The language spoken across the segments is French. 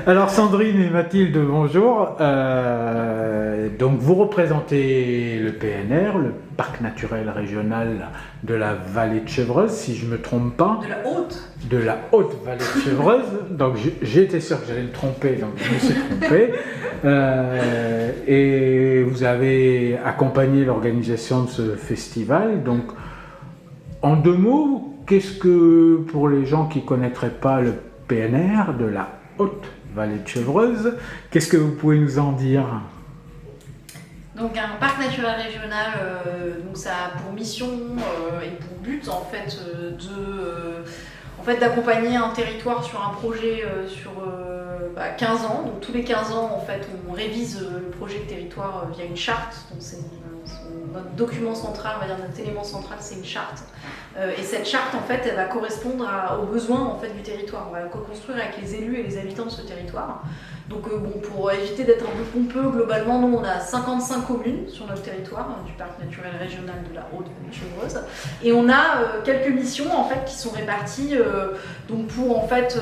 Alors Sandrine et Mathilde, bonjour. Donc vous représentez le PNR, le Parc naturel régional de la vallée de Chevreuse, si je ne me trompe pas. De la haute. De la haute vallée de Chevreuse. Donc j'ai été sûr que j'allais le tromper, donc je me suis trompé. Et vous avez accompagné l'organisation de ce festival. Donc en deux mots, qu'est-ce que, pour les gens qui ne connaîtraient pas le PNR de la haute vallée de Chevreuse, qu'est-ce que vous pouvez nous en dire? Donc un parc naturel régional, donc ça a pour mission et pour but en fait d'accompagner un territoire sur un projet sur 15 ans. Donc tous les 15 ans en fait on révise le projet de territoire via une charte. Donc c'est notre document central, on va dire notre élément central, c'est une charte. Et cette charte en fait elle va correspondre aux besoins en fait du territoire. On va la co-construire avec les élus et les habitants de ce territoire. Donc pour éviter d'être un peu pompeux, globalement, nous on a 55 communes sur notre territoire du parc naturel régional de la Haute-Vallée-de-Chevreuse. Et on a quelques missions en fait qui sont réparties donc pour en fait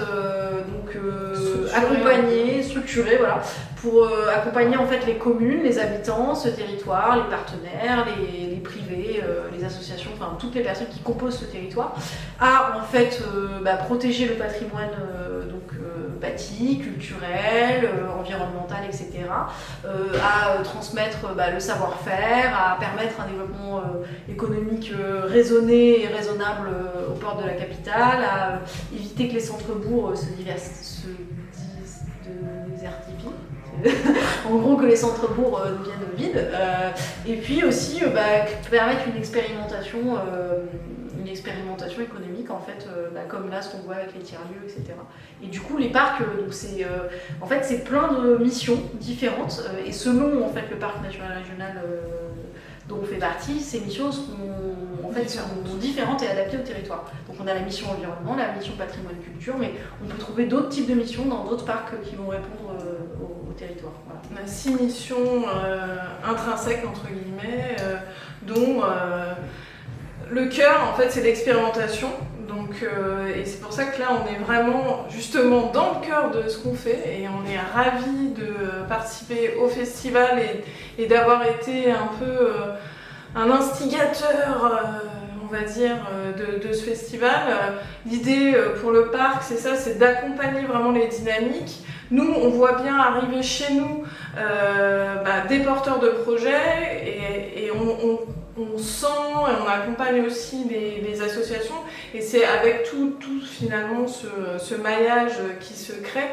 accompagner, structurer, voilà, pour accompagner en fait les communes, les habitants, ce territoire, les partenaires, les privés, les associations, enfin toutes les personnes qui composent ce territoire, à en fait protéger le patrimoine bâti, culturel, environnemental, etc. À transmettre le savoir-faire, à permettre un développement économique raisonné et raisonnable aux portes de la capitale, à éviter que les centres-bourgs se désertifient. En gros, que les centres-bourgs deviennent vides. Et puis aussi permettre une expérimentation économique en fait, comme là ce qu'on voit avec les tiers-lieux, etc. Et du coup les parcs, c'est plein de missions différentes et selon en fait le parc naturel régional dont on fait partie, ces missions sont différentes et adaptées au territoire. Donc on a la mission environnement, la mission patrimoine culture, mais on peut trouver d'autres types de missions dans d'autres parcs qui vont répondre au territoire. Voilà. On a 6 missions intrinsèques entre guillemets, dont le cœur, en fait, c'est l'expérimentation. Donc, et c'est pour ça que là, on est vraiment justement dans le cœur de ce qu'on fait et on est ravis de participer au festival et d'avoir été un peu un instigateur, on va dire, de ce festival. L'idée pour le parc, c'est ça, c'est d'accompagner vraiment les dynamiques. Nous, on voit bien arriver chez nous des porteurs de projets et on sent et on accompagne aussi les associations et c'est avec tout finalement ce maillage qui se crée,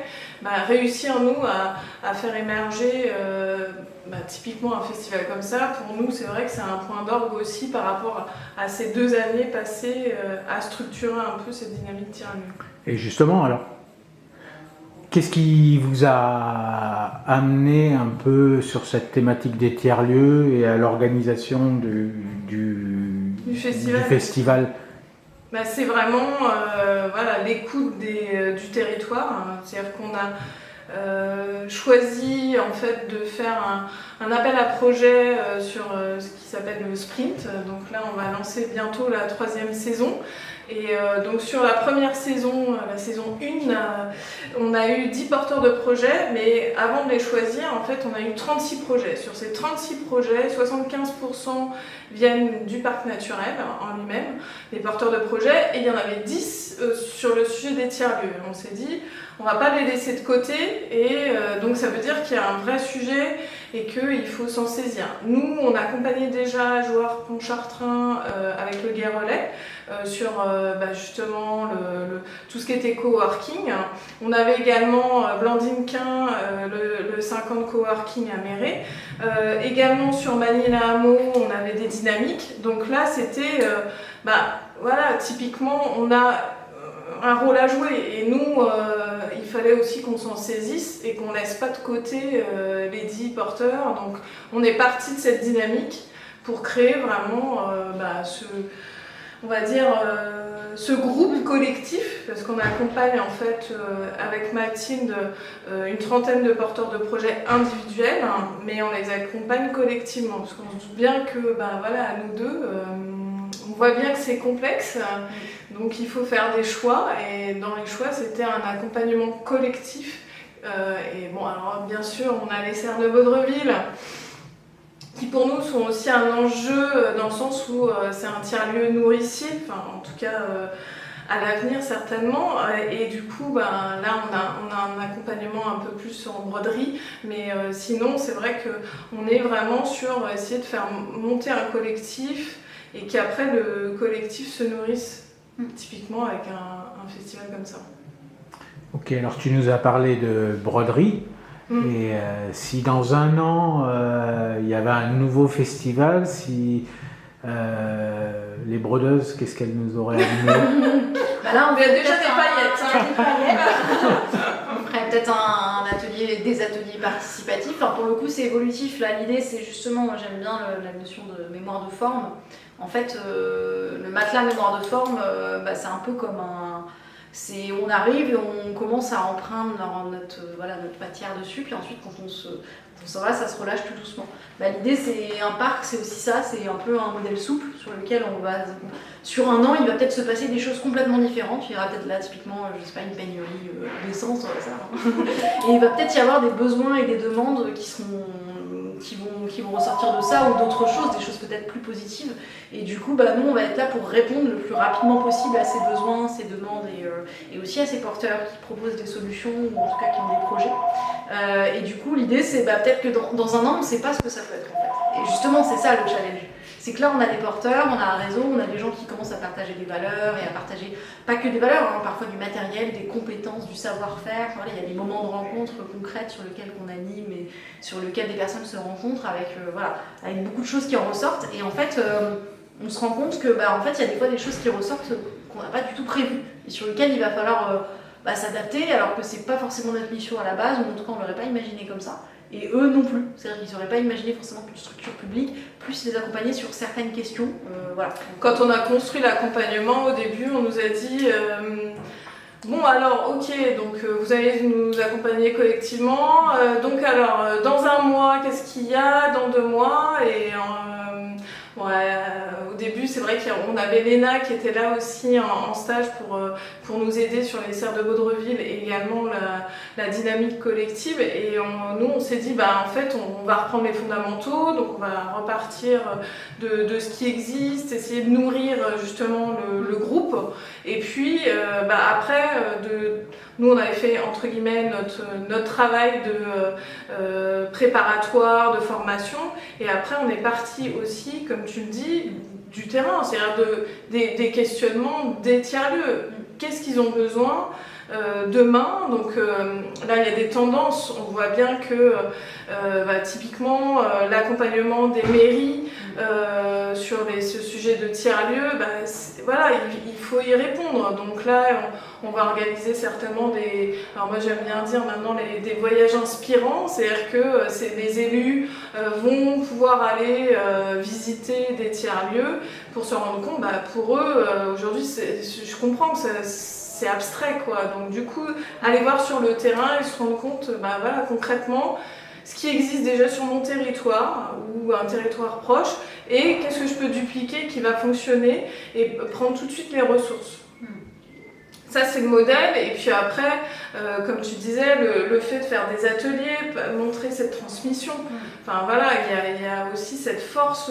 réussir nous à faire émerger typiquement un festival comme ça. Pour nous, c'est vrai que c'est un point d'orgue aussi par rapport à ces 2 années passées à structurer un peu cette dynamique tiers-lieu. Et justement, alors, qu'est-ce qui vous a amené un peu sur cette thématique des tiers-lieux et à l'organisation du festival? C'est vraiment l'écoute du territoire. C'est-à-dire qu'on a choisi en fait de faire un appel à projet sur ce qui s'appelle le sprint. Donc là, on va lancer bientôt la 3e saison. Et donc sur la première saison, la saison 1, on a eu 10 porteurs de projets, mais avant de les choisir, en fait, on a eu 36 projets. Sur ces 36 projets, 75% viennent du parc naturel en lui-même, des porteurs de projets, et il y en avait 10 sur le sujet des tiers-lieux. On s'est dit, on ne va pas les laisser de côté, et donc ça veut dire qu'il y a un vrai sujet et qu'il faut s'en saisir. Nous, on accompagnait déjà Joueur Pontchartrain avec le Gai Relais sur justement tout ce qui était coworking. On avait également Blandine Quin, le 50 coworking à Méré. Également sur Manille-la-Hameau, on avait des dynamiques. Donc là, c'était, typiquement, on a un rôle à jouer et nous il fallait aussi qu'on s'en saisisse et qu'on laisse pas de côté les 10 porteurs. Donc on est parti de cette dynamique pour créer vraiment ce groupe collectif, parce qu'on accompagne en fait avec Mathilde une trentaine de porteurs de projets individuels, mais on les accompagne collectivement parce qu'on se doute bien que à nous deux on voit bien que c'est complexe, donc il faut faire des choix, et dans les choix c'était un accompagnement collectif Et bon, alors bien sûr, on a les serres de Baudreville, qui pour nous sont aussi un enjeu dans le sens où c'est un tiers-lieu nourricier, enfin en tout cas à l'avenir certainement, et du coup là on a un accompagnement un peu plus en broderie, mais sinon c'est vrai qu'on est vraiment sur essayer de faire monter un collectif et qu'après le collectif se nourrisse typiquement avec un festival comme ça. Ok, alors tu nous as parlé de broderie. Et si dans un an il y avait un nouveau festival, si les brodeuses, qu'est-ce qu'elles nous auraient amené? Là, on fait déjà des paillettes. On ferait peut-être des ateliers participatifs. Enfin, pour le coup, c'est évolutif. Là, l'idée, c'est justement, moi j'aime bien la notion de mémoire de forme. En fait, le matelas mémoire de forme, c'est un peu comme on arrive et on commence à empreindre notre matière dessus, puis ensuite quand on s'en va, ça se relâche tout doucement. L'idée, c'est un parc, c'est aussi ça, c'est un peu un modèle souple sur lequel on va... Sur un an, il va peut-être se passer des choses complètement différentes. Il y aura peut-être là, typiquement, je sais pas, une pénurie d'essence, et il va peut-être y avoir des besoins et des demandes qui vont ressortir de ça, ou d'autres choses, des choses peut-être plus positives. Et du coup, nous, on va être là pour répondre le plus rapidement possible à ces besoins, ces demandes, et aussi à ces porteurs qui proposent des solutions, ou en tout cas qui ont des projets. Et du coup, l'idée, c'est peut-être que dans un an, on ne sait pas ce que ça peut être, en fait. Et justement, c'est ça le challenge. C'est que là, on a des porteurs, on a un réseau, on a des gens qui commencent à partager des valeurs, et à partager pas que des valeurs, parfois du matériel, des compétences, du savoir-faire. Il y a des moments de rencontre concrètes sur lesquels on anime et sur lesquels des personnes se rencontrent avec beaucoup de choses qui en ressortent. Et en fait, on se rend compte que en fait, il y a des fois des choses qui ressortent qu'on n'a pas du tout prévues et sur lesquelles il va falloir s'adapter, alors que c'est pas forcément notre mission à la base, ou en tout cas on l'aurait pas imaginé comme ça. Et eux non plus, c'est-à-dire qu'ils n'auraient pas imaginé forcément qu'une structure publique puisse les accompagner sur certaines questions. Quand on a construit l'accompagnement, au début, on nous a dit bon alors ok, donc vous allez nous accompagner collectivement, donc alors dans un mois, qu'est-ce qu'il y a, dans 2 mois, et au début, c'est vrai qu'on avait Léna qui était là aussi en stage pour nous aider sur les serres de Baudreville et également la dynamique collective. Et nous, on s'est dit, en fait, on va reprendre les fondamentaux, donc on va repartir de ce qui existe, essayer de nourrir justement le groupe. Et puis, après, nous, on avait fait, entre guillemets, notre travail de préparatoire, de formation. Et après, on est parti aussi, comme tu le dis, du terrain, c'est-à-dire des questionnements des tiers-lieux. Qu'est-ce qu'ils ont besoin demain? Donc là, il y a des tendances. On voit bien que typiquement l'accompagnement des mairies sur ce sujet de tiers-lieux, il faut y répondre. Donc là, on va organiser certainement alors moi j'aime bien dire maintenant des voyages inspirants, c'est-à-dire que les élus vont pouvoir aller visiter des tiers-lieux pour se rendre compte, pour eux, aujourd'hui, je comprends que c'est abstrait, quoi. Donc du coup, aller voir sur le terrain et se rendre compte, concrètement, ce qui existe déjà sur mon territoire ou un territoire proche, et qu'est-ce que je peux dupliquer qui va fonctionner, et prendre tout de suite les ressources. Ça, c'est le modèle. Et puis après, comme tu disais, le fait de faire des ateliers, montrer cette transmission. Enfin voilà, il y a aussi cette force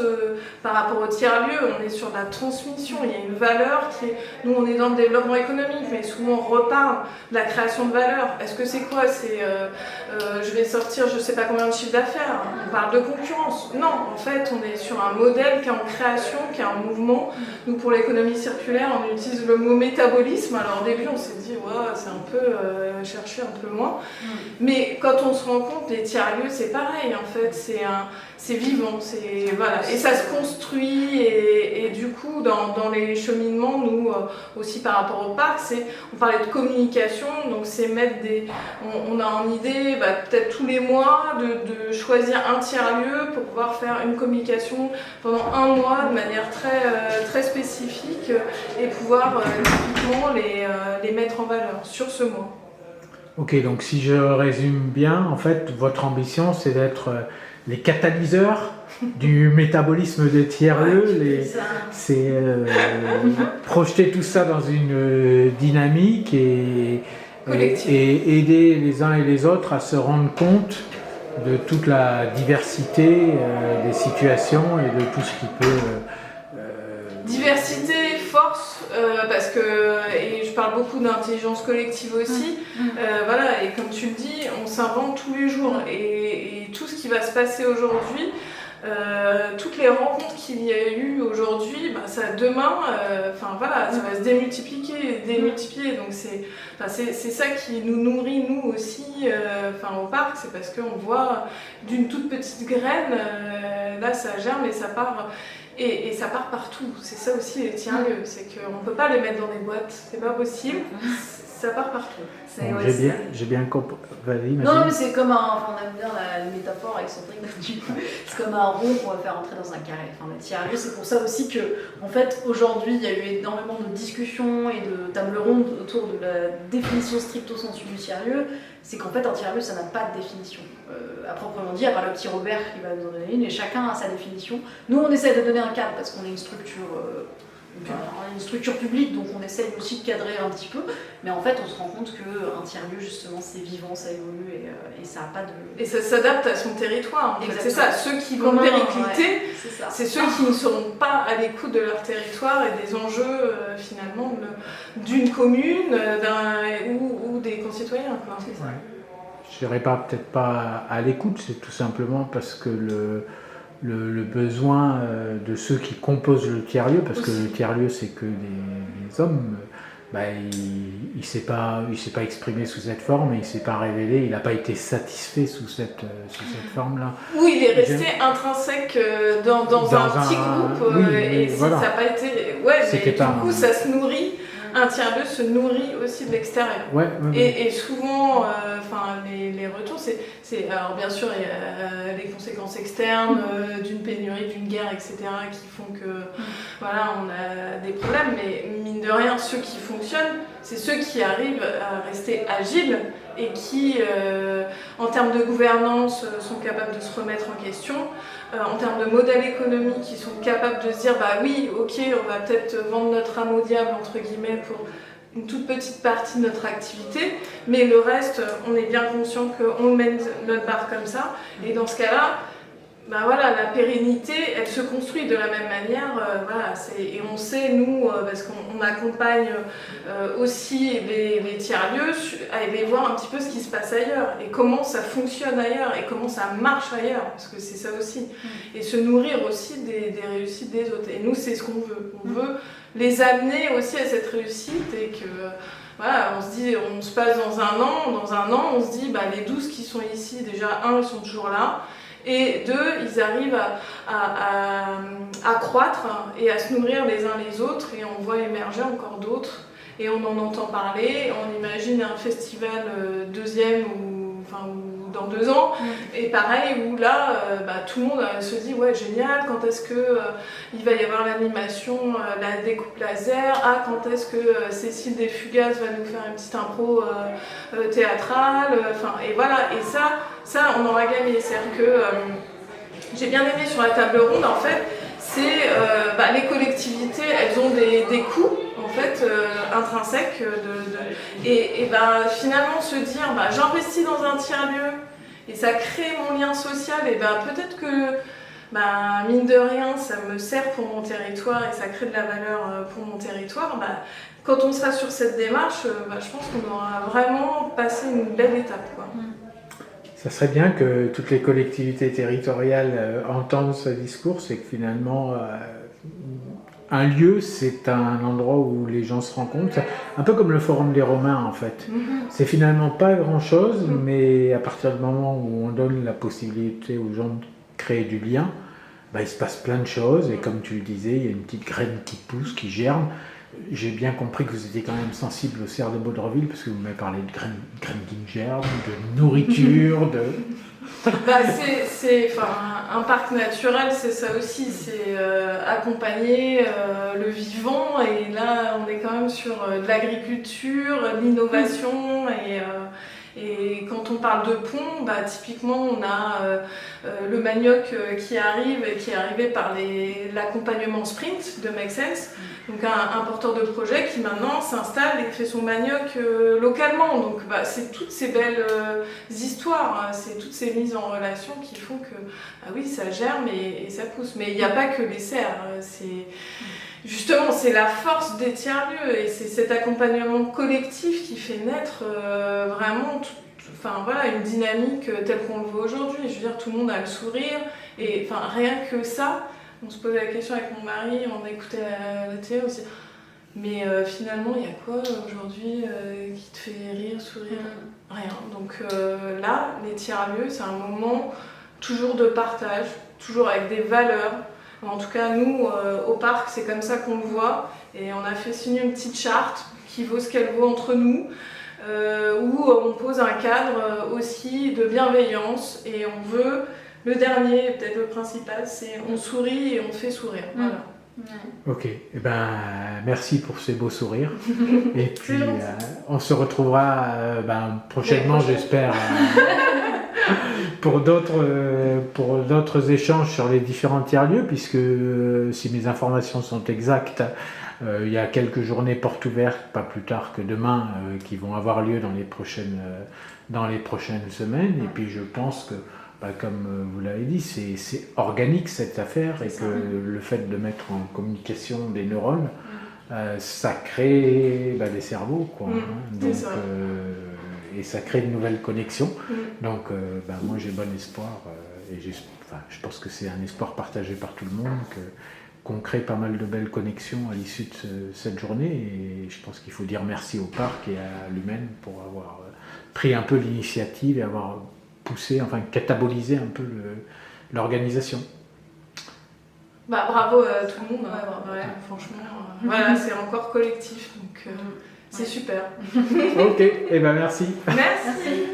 par rapport au tiers-lieu. On est sur la transmission. Il y a une valeur nous, on est dans le développement économique, mais souvent on reparle de la création de valeur. Est-ce que c'est quoi? Je vais sortir je sais pas combien de chiffre d'affaires. On parle de concurrence. Non, en fait, on est sur un modèle qui est en création, qui est en mouvement. Nous, pour l'économie circulaire, on utilise le mot métabolisme. Alors au début, on s'est dit, c'est un peu chercher un peu moins. Mais quand on se rend compte, les tiers-lieux, c'est pareil, en fait, c'est vivant, et ça se construit, et du coup, dans les cheminements, nous, aussi par rapport au parc, on parlait de communication, donc c'est mettre on a en idée, peut-être tous les mois, de choisir un tiers-lieu pour pouvoir faire une communication pendant 1 mois de manière très, très spécifique, et pouvoir typiquement les mettre en valeur sur ce mois. Ok, donc si je résume bien, en fait, votre ambition, c'est d'être les catalyseurs du métabolisme des tiers-lieux, c'est projeter tout ça dans une dynamique et et aider les uns et les autres à se rendre compte de toute la diversité des situations et de tout ce qui peut... Diversité, force, parce que, et je parle beaucoup d'intelligence collective aussi, voilà, et comme tu le dis, on s'invente tous les jours, et tout ce qui va se passer aujourd'hui, toutes les rencontres qu'il y a eu aujourd'hui, bah, ça demain, voilà, ça va se démultiplier, donc c'est ça qui nous nourrit nous aussi, au parc, c'est parce qu'on voit d'une toute petite graine, là ça germe et ça part. Et ça part partout, c'est ça aussi les tiers-lieux, c'est qu'on ne peut pas les mettre dans des boîtes, c'est pas possible, ça part partout. Bon, j'ai bien compris. Vas-y, non, mais c'est comme on aime bien la métaphore excentrique, c'est comme un rond qu'on va faire entrer dans un carré. Le tiers-lieu, c'est pour ça aussi que, en fait, aujourd'hui, il y a eu énormément de discussions et de tables rondes autour de la définition stricto sensu du tiers-lieu. C'est qu'en fait, un tiers-lieu, ça n'a pas de définition. À proprement dit, à part le petit Robert qui va nous en donner une, et chacun a sa définition. Nous, on essaie de donner un cadre parce qu'on est une structure publique, donc on essaye aussi de cadrer un petit peu, mais en fait on se rend compte qu'un tiers-lieu justement c'est vivant, ça évolue et ça n'a pas de... Et ça s'adapte à son territoire en fait. C'est ça, ceux qui vont péricliter, c'est ceux qui ne seront pas à l'écoute de leur territoire et des enjeux finalement d'une commune ou des concitoyens. Quoi. C'est ça. Je dirais peut-être pas à l'écoute, c'est tout simplement parce que le besoin de ceux qui composent le tiers-lieu, parce que le tiers-lieu c'est que des hommes, il ne s'est pas exprimé sous cette forme, et il ne s'est pas révélé, il n'a pas été satisfait sous cette forme-là. Oui, il est resté intrinsèque dans un petit groupe, et voilà. Ça n'a pas été... Ouais, mais du coup ça se nourrit. Un tiers-lieu se nourrit aussi de l'extérieur. Et souvent, les retours, alors bien sûr, il y a les conséquences externes d'une pénurie, d'une guerre, etc., qui font que, voilà, on a des problèmes, mais mine de rien, ceux qui fonctionnent, c'est ceux qui arrivent à rester agiles et qui, en termes de gouvernance, sont capables de se remettre en question. En termes de modèle économique, qui sont capables de se dire oui, ok, on va peut-être vendre notre âme au diable, entre guillemets, pour une toute petite partie de notre activité, mais le reste, on est bien conscient qu'on mène notre barre comme ça, et dans ce cas-là, la pérennité, elle se construit de la même manière, et on sait, nous, parce qu'on accompagne aussi les tiers-lieux, à aller voir un petit peu ce qui se passe ailleurs, et comment ça fonctionne ailleurs, et comment ça marche ailleurs, parce que c'est ça aussi, et se nourrir aussi des réussites des autres. Et nous, c'est ce qu'on veut. On veut les amener aussi à cette réussite, et que... on se dit, on se passe dans un an, on se dit, les 12 qui sont ici, déjà, ils sont toujours là, et 2, ils arrivent à croître et à se nourrir les uns les autres, et on voit émerger encore d'autres, et on en entend parler, on imagine un festival deuxième ou dans 2 ans, et pareil, où là, tout le monde se dit, ouais, génial, quand est-ce que il va y avoir l'animation, la découpe laser, quand est-ce que Cécile des Fugaces va nous faire une petite impro théâtrale, et voilà, et ça, on aura gagné. C'est-à-dire que j'ai bien aimé sur la table ronde, en fait, c'est les collectivités, elles ont des coûts, en fait, intrinsèques, et finalement se dire, j'investis dans un tiers-lieu, et ça crée mon lien social, et peut-être que, mine de rien, ça me sert pour mon territoire, et ça crée de la valeur pour mon territoire, quand on sera sur cette démarche, je pense qu'on aura vraiment passé une belle étape, quoi. Ça serait bien que toutes les collectivités territoriales entendent ce discours, c'est que finalement, un lieu, c'est un endroit où les gens se rencontrent, un peu comme le Forum des Romains en fait. C'est finalement pas grand-chose, mais à partir du moment où on donne la possibilité aux gens de créer du lien, il se passe plein de choses, et comme tu le disais, il y a une petite graine qui pousse, qui germe. J'ai bien compris que vous étiez quand même sensible au cerf de Baudreville, parce que vous m'avez parlé de graines qui germent, de nourriture, de... un parc naturel, c'est ça aussi, c'est accompagner le vivant, et là on est quand même sur de l'agriculture, de l'innovation, Et quand on parle de pont, typiquement on a le manioc qui arrive et qui est arrivé par l'accompagnement sprint de Make Sense, donc un porteur de projet qui maintenant s'installe et fait son manioc localement. Donc c'est toutes ces belles histoires, c'est toutes ces mises en relation qui font que oui, ça germe et ça pousse. Mais il n'y a pas que les serres, justement, c'est la force des tiers-lieux et c'est cet accompagnement collectif qui fait naître vraiment une dynamique telle qu'on le voit aujourd'hui. Je veux dire, tout le monde a le sourire et rien que ça, on se posait la question avec mon mari, on écoutait la télé aussi. Mais finalement, il y a quoi aujourd'hui qui te fait rire, sourire? Rien. Donc là, les tiers-lieux, c'est un moment toujours de partage, toujours avec des valeurs. En tout cas, nous, au parc, c'est comme ça qu'on le voit. Et on a fait signer une petite charte qui vaut ce qu'elle vaut entre nous, où on pose un cadre aussi de bienveillance. Et on veut, le dernier, peut-être le principal, c'est on sourit et on fait sourire. Voilà. Ok, merci pour ces beaux sourires. Et puis, on se retrouvera prochainement, j'espère. Pour d'autres échanges sur les différents tiers-lieux, puisque si mes informations sont exactes, il y a quelques journées portes ouvertes, pas plus tard que demain, qui vont avoir lieu dans les prochaines semaines. Et puis je pense que, comme vous l'avez dit, c'est organique cette affaire, et que le fait de mettre en communication des neurones, ça crée des cerveaux, quoi. Donc, et ça crée de nouvelles connexions. Donc moi j'ai bon espoir, et je pense que c'est un espoir partagé par tout le monde, qu'on crée pas mal de belles connexions à l'issue de cette journée. Et je pense qu'il faut dire merci au parc et à l'Humaine pour avoir pris un peu l'initiative et avoir poussé, catabolisé un peu l'organisation. Bravo à tout le monde, franchement, c'est encore collectif, donc c'est super. Ok, merci. Merci.